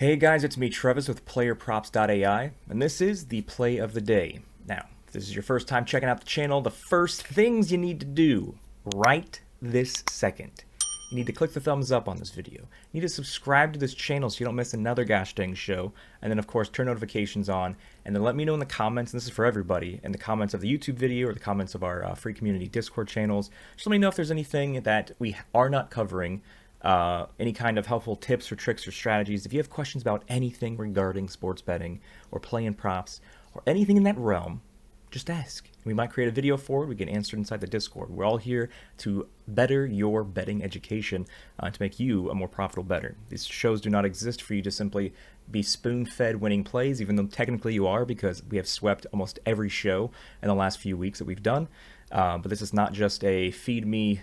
Hey guys, it's me, Trevis with PlayerProps.ai, and this is the play of the day. Now, if this is your first time checking out the channel, the first things you need to do right this second. You need to click the thumbs up on this video. You need to subscribe to this channel so you don't miss another gosh dang show, and then of course turn notifications on, and then let me know in the comments, and this is for everybody, in the comments of the YouTube video or the comments of our free community Discord channels. Just let me know if there's anything that we are not covering, any kind of helpful tips or tricks or strategies. If you have questions about anything regarding sports betting or playing props or anything in that realm, just ask. We might create a video for it. We can answer it inside the Discord. We're all here to better your betting education, to make you a more profitable bettor. These shows do not exist for you to simply be spoon-fed winning plays, even though technically you are, because we have swept almost every show in the last few weeks that we've done. But this is not just a feed me,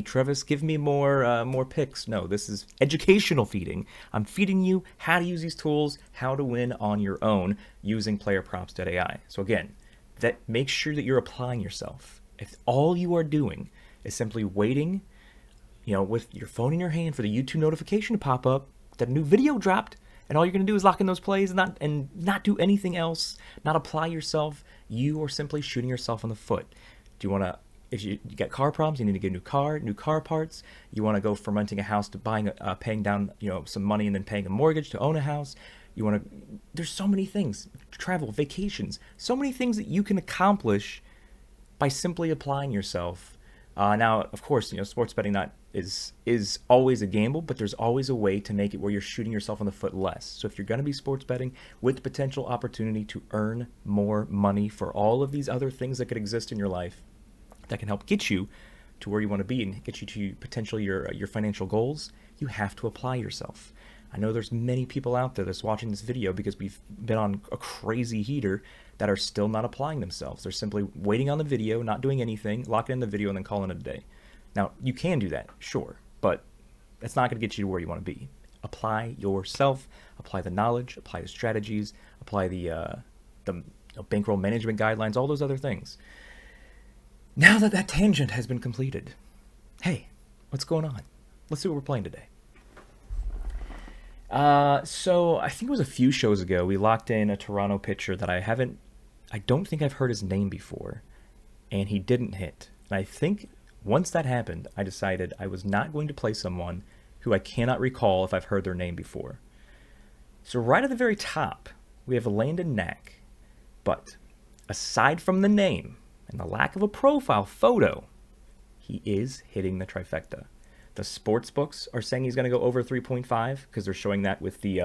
Trevis, give me more picks. No, this is educational feeding. I'm feeding you how to use these tools, how to win on your own using PlayerProps.ai. So again, that make sure that you're applying yourself. If all you are doing is simply waiting, with your phone in your hand for the YouTube notification to pop up that a new video dropped, and all you're going to do is lock in those plays and not do anything else, not apply yourself, you are simply shooting yourself in the foot. Do you want to, if you get car problems, you need to get new car parts. You want to go from renting a house to buying, paying down, some money and then paying a mortgage to own a house. There's so many things, travel, vacations, so many things that you can accomplish by simply applying yourself. Now, of course, sports betting is always a gamble, but there's always a way to make it where you're shooting yourself in the foot less. So if you're going to be sports betting with the potential opportunity to earn more money for all of these other things that could exist in your life, that can help get you to where you want to be and get you to potentially your financial goals, you have to apply yourself. I know there's many people out there that's watching this video because we've been on a crazy heater that are still not applying themselves. They're simply waiting on the video, not doing anything, locking in the video, and then calling it a day. Now, you can do that, sure, but that's not going to get you to where you want to be. Apply yourself, apply the knowledge, apply the strategies, apply the bankroll management guidelines, all those other things. Now that tangent has been completed, hey, what's going on? Let's see what we're playing today. So I think it was a few shows ago, we locked in a Toronto pitcher that I don't think I've heard his name before, and he didn't hit. And I think once that happened, I decided I was not going to play someone who I cannot recall if I've heard their name before. So right at the very top, we have Landon Knack, but aside from the name and the lack of a profile photo, he is hitting the trifecta. The sports books are saying he's going to go over 3.5 because they're showing that with the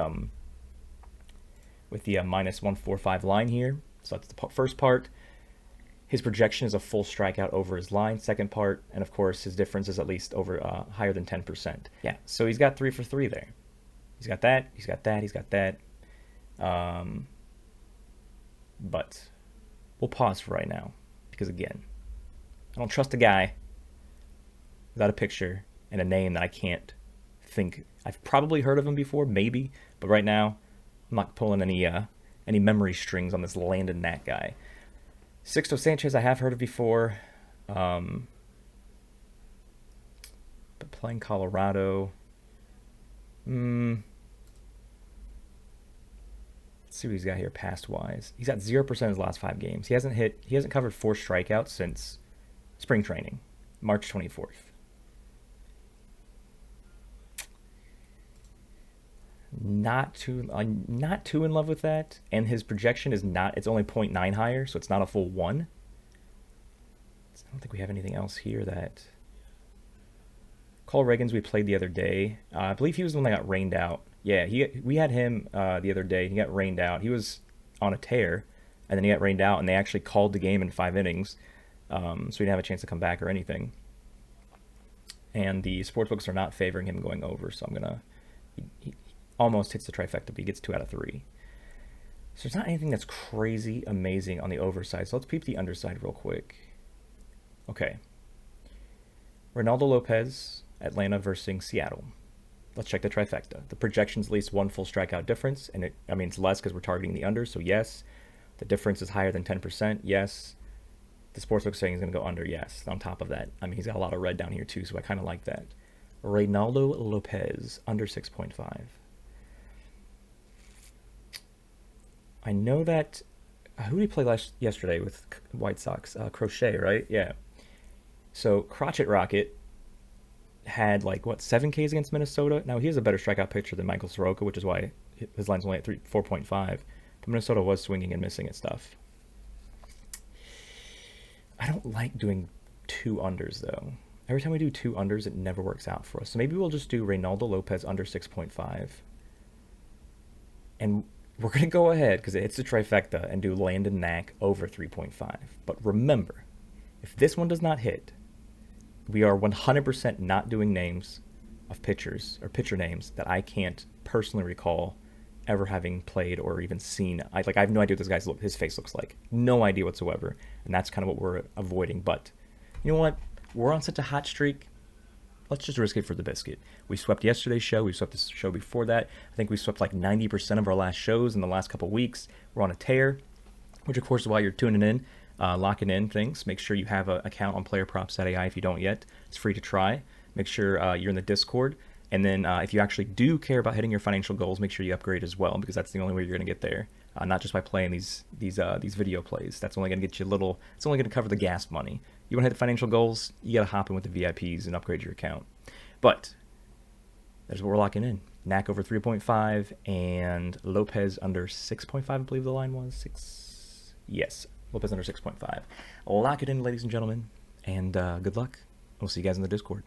minus 145 line here. So that's the first part. His projection is a full strikeout over his line, second part, and of course his difference is at least over higher than 10%. Yeah, so he's got 3 for 3 there. He's got that, he's got that, he's got that. But we'll pause for right now because again, I don't trust a guy without a picture and a name that I can't think. I've probably heard of him before, maybe, but right now I'm not pulling any memory strings on this Landon Knack guy. Sixto Sanchez I have heard of before, but playing Colorado, let's see what he's got here past wise. He's got 0% in his last 5 games. He hasn't covered 4 strikeouts since spring training, March 24th. Not too in love with that, and his projection is not, it's only 0.9 higher, so it's not a full 1. I don't think we have anything else here. That Cole Reagans we played the other day, I believe he was the one that got rained out. Yeah, we had him the other day. He got rained out. He was on a tear, and then he got rained out, and they actually called the game in 5 innings, so he didn't have a chance to come back or anything. And the sportsbooks are not favoring him going over, so I'm gonna. He almost hits the trifecta, but he gets 2 out of 3. So there's not anything that's crazy amazing on the overside. So let's peep the underside real quick. Okay. Ronaldo Lopez, Atlanta versus Seattle. Let's check the trifecta. The projection's at least 1 full strikeout difference, and it's less because we're targeting the under, so yes. The difference is higher than 10%, yes. The sportsbook saying he's going to go under, yes. On top of that, he's got a lot of red down here too, so I kind of like that. Reynaldo Lopez, under 6.5. I know that who did he play yesterday with White Sox? Crochet, right? Yeah. So Crotchet Rocket had like what 7 Ks against Minnesota. Now he has a better strikeout pitcher than Michael Soroka, which is why his line's only at 4.5. But Minnesota was swinging and missing at stuff. I don't like doing 2 unders though. Every time we do 2 unders, it never works out for us. So maybe we'll just do Reynaldo Lopez under 6.5. And we're going to go ahead, because it hits the trifecta, and do Landon Knack over 3.5. But remember, if this one does not hit, we are 100% not doing names of pitchers, or pitcher names, that I can't personally recall ever having played or even seen. I have no idea what his face looks like. No idea whatsoever. And that's kind of what we're avoiding. But you know what? We're on such a hot streak. Let's just risk it for the biscuit. We swept yesterday's show. We swept the show before that. I think we swept like 90% of our last shows in the last couple weeks. We're on a tear, which of course is why you're tuning in, locking in things. Make sure you have an account on PlayerProps.ai if you don't yet. It's free to try. Make sure you're in the Discord. And then if you actually do care about hitting your financial goals, make sure you upgrade as well, because that's the only way you're going to get there. Not just by playing these video plays. That's only going to get you a little. It's only going to cover the gas money. You want to hit the financial goals, you got to hop in with the VIPs and upgrade your account. But that's what we're locking in. Knack over 3.5 and Lopez under 6.5. I believe the line was 6. Yes, Lopez under 6.5. Lock it in, ladies and gentlemen, and good luck. We'll see you guys in the Discord.